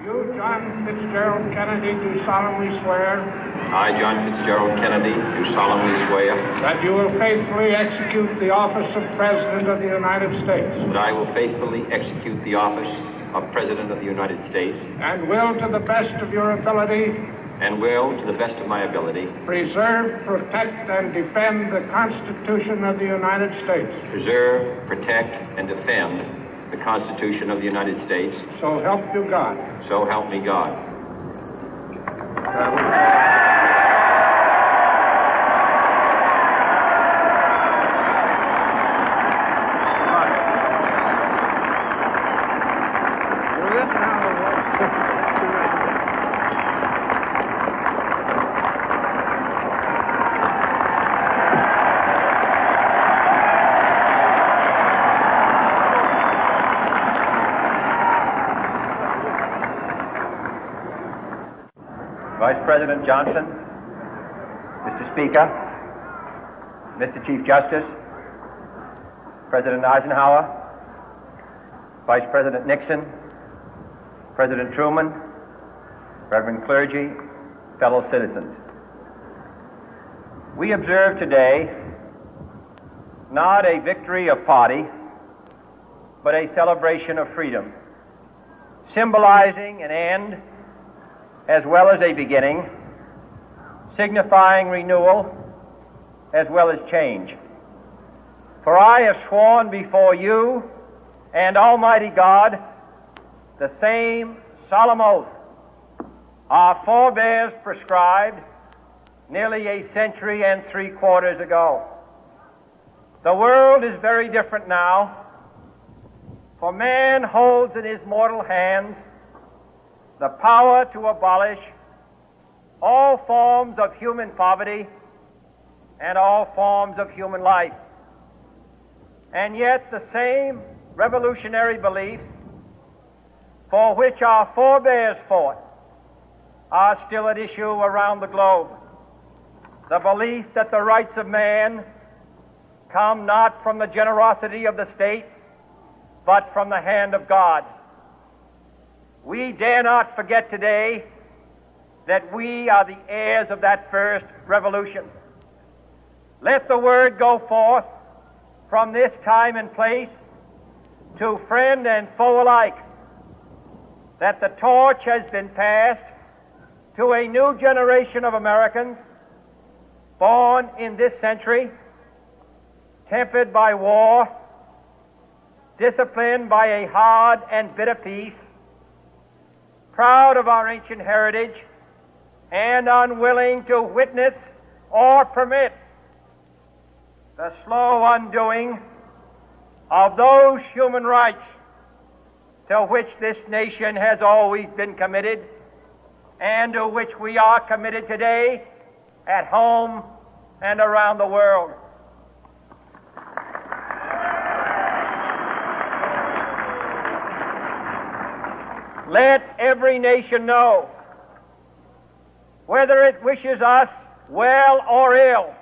You, John Fitzgerald Kennedy, do solemnly swear. I, John Fitzgerald Kennedy, do solemnly swear. That you will faithfully execute the office of President of the United States. That I will faithfully execute the office of President of the United States. And will, to the best of your ability. And will, to the best of my ability. Preserve, protect, and defend the Constitution of the United States. Preserve, protect, and defend the Constitution of the United States. So help you God. So help me God. Vice President Johnson, Mr. Speaker, Mr. Chief Justice, President Eisenhower, Vice President Nixon, President Truman, Reverend clergy, fellow citizens. We observe today not a victory of party, but a celebration of freedom, symbolizing an end as well as a beginning, signifying renewal as well as change. For I have sworn before you and Almighty God the same solemn oath our forebears prescribed nearly a century and 3/4 ago. The world is very different now, for man holds in his mortal hands the power to abolish all forms of human poverty and all forms of human life. And yet the same revolutionary beliefs for which our forebears fought are still at issue around the globe. The belief that the rights of man come not from the generosity of the state, but from the hand of God. We dare not forget today that we are the heirs of that first revolution. Let the word go forth from this time and place to friend and foe alike that the torch has been passed to a new generation of Americans born in this century, tempered by war, disciplined by a hard and bitter peace, proud of our ancient heritage, and unwilling to witness or permit the slow undoing of those human rights to which this nation has always been committed and to which we are committed today at home and around the world. Let every nation know, whether it wishes us well or ill,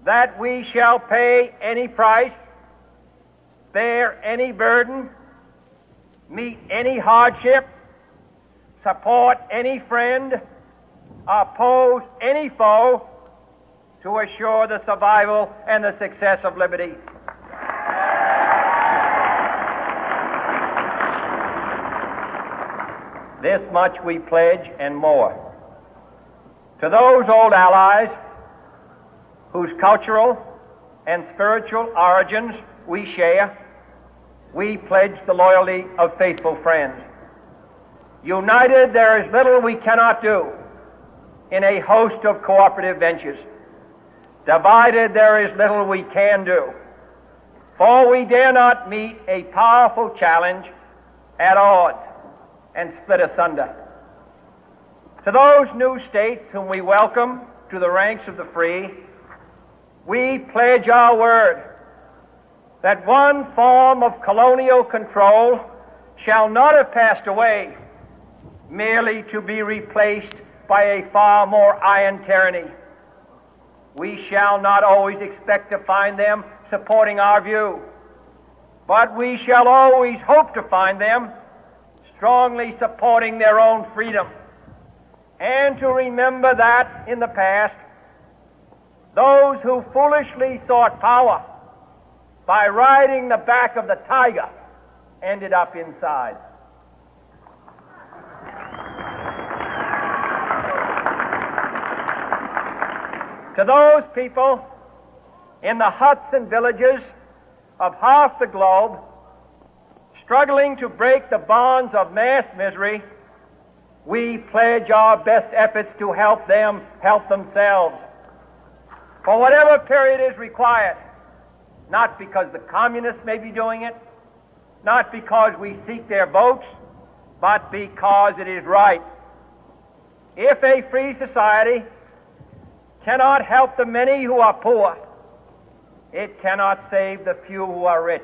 that we shall pay any price, bear any burden, meet any hardship, support any friend, oppose any foe to assure the survival and the success of liberty. This much we pledge and more. To those old allies whose cultural and spiritual origins we share, we pledge the loyalty of faithful friends. United, there is little we cannot do in a host of cooperative ventures. Divided, there is little we can do, for we dare not meet a powerful challenge at odds and split asunder. To those new states whom we welcome to the ranks of the free, we pledge our word that one form of colonial control shall not have passed away merely to be replaced by a far more iron tyranny. We shall not always expect to find them supporting our view, but we shall always hope to find them strongly supporting their own freedom, and to remember that in the past, those who foolishly sought power by riding the back of the tiger ended up inside. To those people in the huts and villages of half the globe struggling to break the bonds of mass misery, we pledge our best efforts to help them help themselves for whatever period is required, not because the communists may be doing it, not because we seek their votes, but because it is right. If a free society cannot help the many who are poor, it cannot save the few who are rich.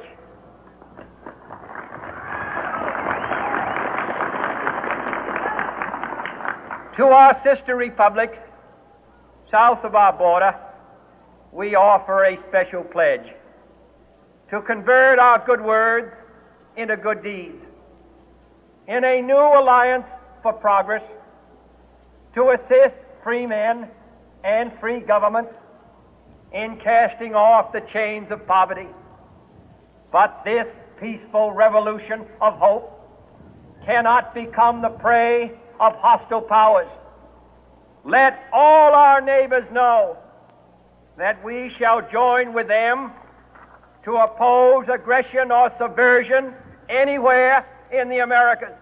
To our sister republics south of our border, we offer a special pledge to convert our good words into good deeds, in a new alliance for progress, to assist free men and free governments in casting off the chains of poverty. But this peaceful revolution of hope cannot become the prey of hostile powers. Let all our neighbors know that we shall join with them to oppose aggression or subversion anywhere in the Americas.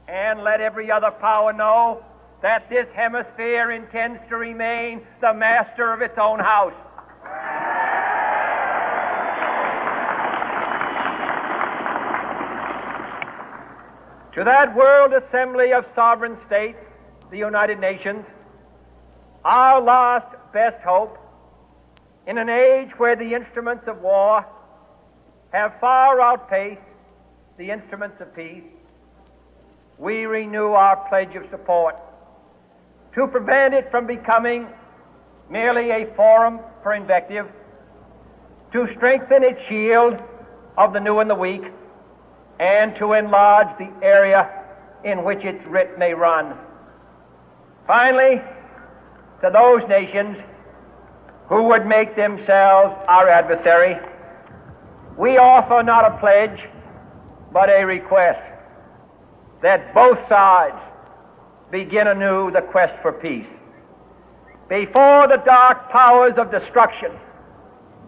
And let every other power know that this hemisphere intends to remain the master of its own house. To that World Assembly of Sovereign States, the United Nations, our last best hope, in an age where the instruments of war have far outpaced the instruments of peace, we renew our pledge of support to prevent it from becoming merely a forum for invective, to strengthen its shield of the new and the weak, and to enlarge the area in which its writ may run. Finally, to those nations who would make themselves our adversary, we offer not a pledge, but a request that both sides begin anew the quest for peace. Before the dark powers of destruction,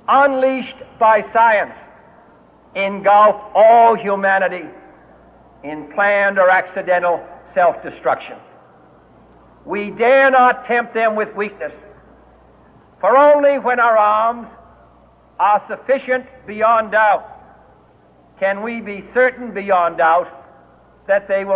unleashed by science, engulf all humanity in planned or accidental self-destruction, we dare not tempt them with weakness, for only when our arms are sufficient beyond doubt can we be certain beyond doubt that they will